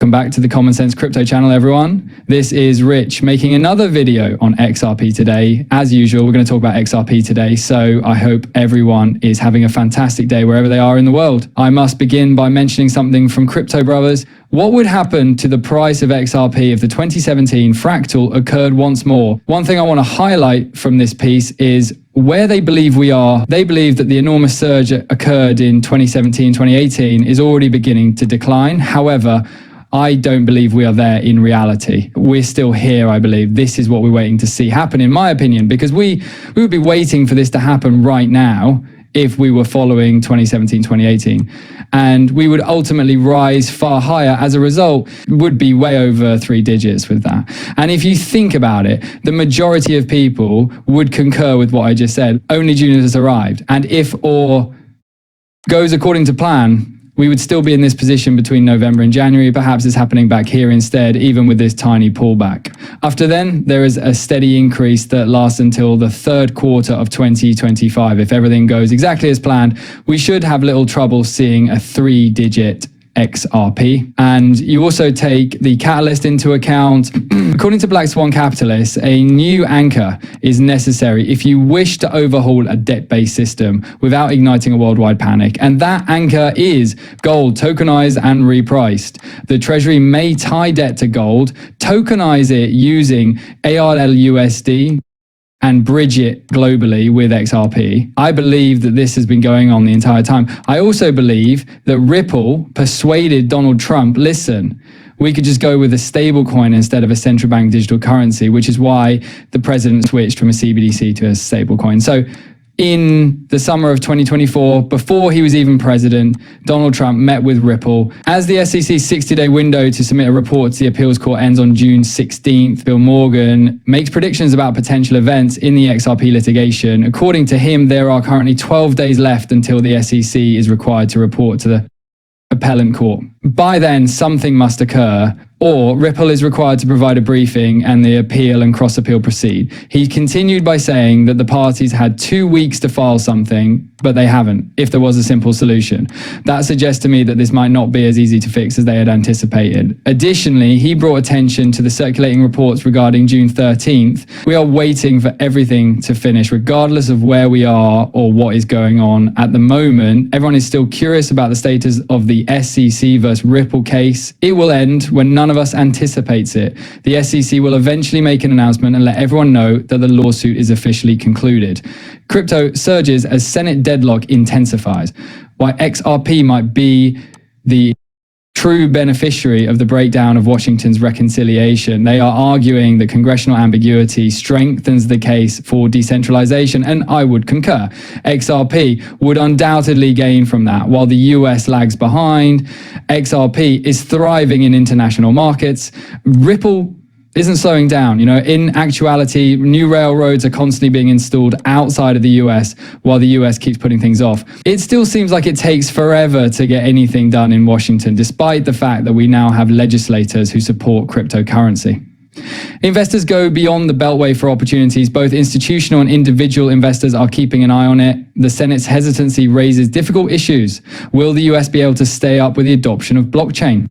Welcome back to the Common Sense Crypto channel, everyone. This is Rich making another video on XRP today. As usual, we're going to talk about XRP today, so I hope everyone is having a fantastic day wherever they are in the world. I must begin by mentioning something from Crypto Brothers. What would happen to the price of XRP if the 2017 fractal occurred once more? One thing I want to highlight from this piece is where they believe we are. They believe that the enormous surge occurred in 2017, 2018 is already beginning to decline. However, I don't believe we are there in reality. We're still here, I believe. This is what we're waiting to see happen, in my opinion, because we would be waiting for this to happen right now if we were following 2017, 2018. And we would ultimately rise far higher. As a result, would be way over 3 digits with that. And if you think about it, the majority of people would concur with what I just said. Only June has arrived. And if all goes according to plan, we would still be in this position between November and January. Perhaps it's happening back here instead, even with this tiny pullback. After then, there is a steady increase that lasts until the third quarter of 2025. If everything goes exactly as planned, we should have little trouble seeing a 3-digit XRP. And you also take the catalyst into account. According to Black Swan Capitalists, a new anchor is necessary if you wish to overhaul a debt-based system without igniting a worldwide panic. And that anchor is gold, tokenized and repriced. The Treasury may tie debt to gold, tokenize it using ARLUSD, and bridge it globally with XRP. I believe that this has been going on the entire time. I also believe that Ripple persuaded Donald Trump, listen, we could just go with a stable coin instead of a central bank digital currency, which is why the president switched from a CBDC to a stable coin. So in the summer of 2024, before he was even president, Donald Trump met with Ripple. As the SEC's 60-day window to submit a report to the appeals court ends on June 16th, Bill Morgan makes predictions about potential events in the XRP litigation. According to him, there are currently 12 days left until the SEC is required to report to the appellant court. By then, something must occur, or Ripple is required to provide a briefing and the appeal and cross-appeal proceed. He continued by saying that the parties had 2 weeks to file something, but they haven't, if there was a simple solution. That suggests to me that this might not be as easy to fix as they had anticipated. Additionally, he brought attention to the circulating reports regarding June 13th. We are waiting for everything to finish, regardless of where we are or what is going on at the moment. Everyone is still curious about the status of the SEC versus Ripple case. It will end when none of us anticipates it. The SEC will eventually make an announcement and let everyone know that the lawsuit is officially concluded. Crypto surges as Senate deadlock intensifies. While XRP might be the true beneficiary of the breakdown of Washington's reconciliation, they are arguing that congressional ambiguity strengthens the case for decentralization, and I would concur. XRP would undoubtedly gain from that. While the US lags behind, XRP is thriving in international markets. Ripple isn't slowing down. You know, in actuality, new railroads are constantly being installed outside of the US while the US keeps putting things off. It still seems like it takes forever to get anything done in Washington, despite the fact that we now have legislators who support cryptocurrency. Investors go beyond the beltway for opportunities. Both institutional and individual investors are keeping an eye on it. The Senate's hesitancy raises difficult issues. Will the US be able to stay up with the adoption of blockchain?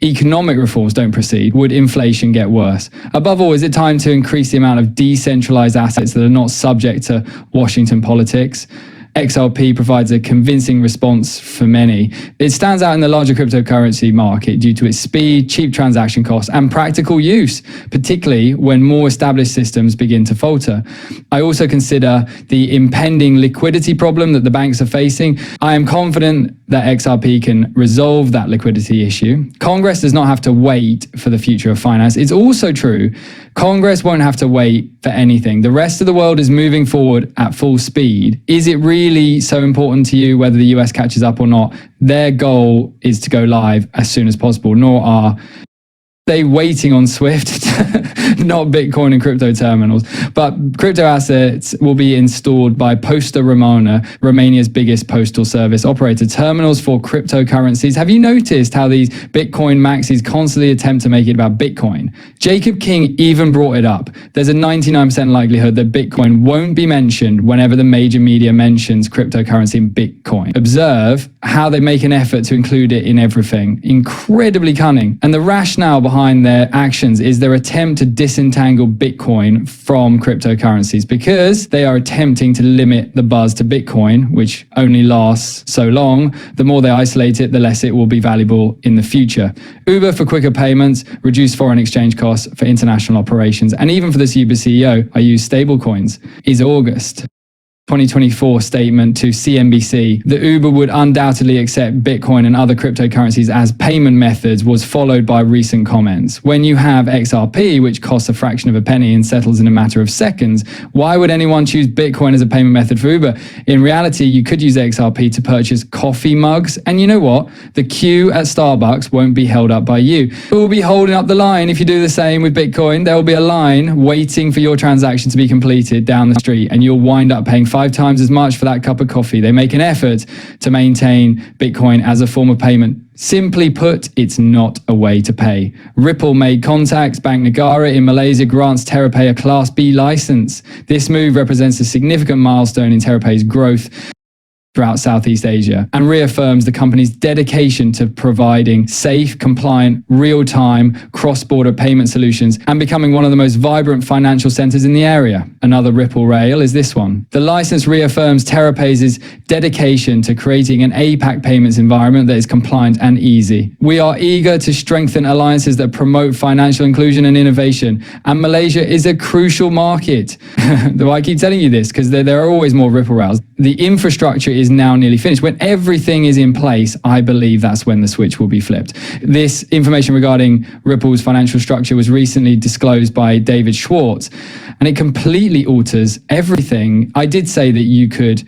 Economic reforms don't proceed, would inflation get worse? Above all, is it time to increase the amount of decentralized assets that are not subject to Washington politics? XRP provides a convincing response for many. It stands out in the larger cryptocurrency market due to its speed, cheap transaction costs, and practical use, particularly when more established systems begin to falter. I also consider the impending liquidity problem that the banks are facing. I am confident that XRP can resolve that liquidity issue. Congress does not have to wait for the future of finance. It's also true, Congress won't have to wait for anything. The rest of the world is moving forward at full speed. Is it really so important to you whether the US catches up or not? Their goal is to go live as soon as possible, nor are They waiting on Swift, not Bitcoin and crypto terminals. But crypto assets will be installed by Posta Romana, Romania's biggest postal service operator. Terminals for cryptocurrencies. Have you noticed how these Bitcoin maxis constantly attempt to make it about Bitcoin? Jacob King even brought it up. There's a 99% likelihood that Bitcoin won't be mentioned whenever the major media mentions cryptocurrency and Bitcoin. Observe how they make an effort to include it in everything. Incredibly cunning. And the rationale behind their actions is their attempt to disentangle Bitcoin from cryptocurrencies, because they are attempting to limit the buzz to Bitcoin, which only lasts so long. The more they isolate it, the less it will be valuable in the future. Uber for quicker payments, reduced foreign exchange costs for international operations, and even for this Uber CEO, I use stablecoins, is August 2024 statement to CNBC that Uber would undoubtedly accept Bitcoin and other cryptocurrencies as payment methods was followed by recent comments. When you have XRP, which costs a fraction of a penny and settles in a matter of seconds, why would anyone choose Bitcoin as a payment method for Uber? In reality, you could use XRP to purchase coffee mugs, and you know what? The queue at Starbucks won't be held up by you. It will be holding up the line if you do the same with Bitcoin. There will be a line waiting for your transaction to be completed down the street, and you'll wind up paying 5 times as much for that cup of coffee. They make an effort to maintain Bitcoin as a form of payment. Simply put, it's not a way to pay. Ripple made contacts. Bank Negara in Malaysia grants Xrpl a Class B license. This move represents a significant milestone in Xrpl's growth throughout Southeast Asia and reaffirms the company's dedication to providing safe, compliant, real-time, cross-border payment solutions and becoming one of the most vibrant financial centers in the area. Another Ripple rail is this one. The license reaffirms Xrpl's dedication to creating an APAC payments environment that is compliant and easy. We are eager to strengthen alliances that promote financial inclusion and innovation, and Malaysia is a crucial market. Though I keep telling you this because there are always more Ripple rails. The infrastructure is now nearly finished. When everything is in place, I believe that's when the switch will be flipped. This information regarding Ripple's financial structure was recently disclosed by David Schwartz, and it completely alters everything. I did say that you could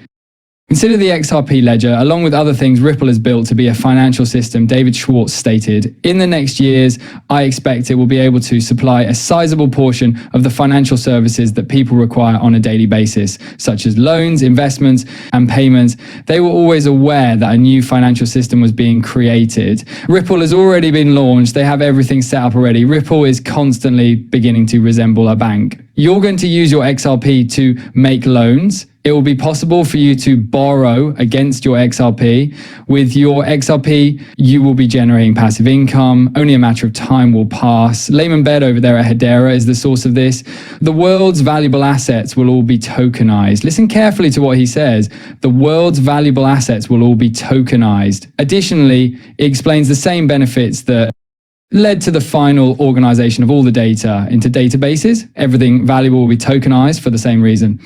consider the XRP ledger, along with other things Ripple has built to be a financial system. David Schwartz stated, in the next years, I expect it will be able to supply a sizable portion of the financial services that people require on a daily basis, such as loans, investments, and payments. They were always aware that a new financial system was being created. Ripple has already been launched. They have everything set up already. Ripple is constantly beginning to resemble a bank. You're going to use your XRP to make loans. It will be possible for you to borrow against your XRP. With your XRP, you will be generating passive income. Only a matter of time will pass. Layman Bed over there at Hedera is the source of this. The world's valuable assets will all be tokenized. Listen carefully to what he says. The world's valuable assets will all be tokenized. Additionally, it explains the same benefits that led to the final organization of all the data into databases. Everything valuable will be tokenized for the same reason.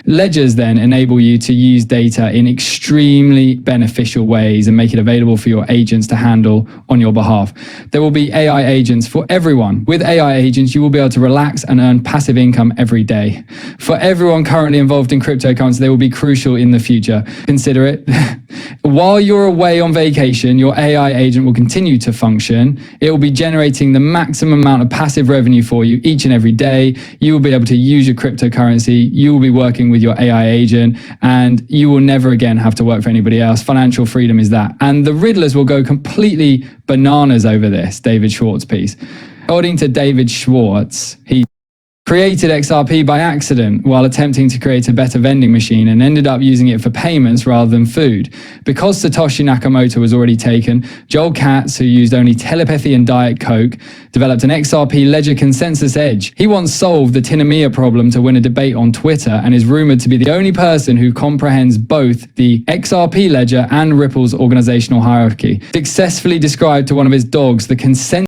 Ledgers then enable you to use data in extremely beneficial ways and make it available for your agents to handle on your behalf. There will be AI agents for everyone. With AI agents, you will be able to relax and earn passive income every day. For everyone currently involved in cryptocurrency, they will be crucial in the future. Consider it. While you're away on vacation, your AI agent will continue to function. It will be generating the maximum amount of passive revenue for you each and every day. You will be able to use your cryptocurrency. You will be working with your AI agent, and you will never again have to work for anybody else. Financial freedom is that. And the Riddlers will go completely bananas over this David Schwartz piece. According to David Schwartz, he created XRP by accident while attempting to create a better vending machine and ended up using it for payments rather than food. Because Satoshi Nakamoto was already taken, Joel Katz, who used only telepathy and Diet Coke, developed an XRP ledger consensus edge. He once solved the Tinomia problem to win a debate on Twitter and is rumored to be the only person who comprehends both the XRP ledger and Ripple's organizational hierarchy. Successfully described to one of his dogs the consensus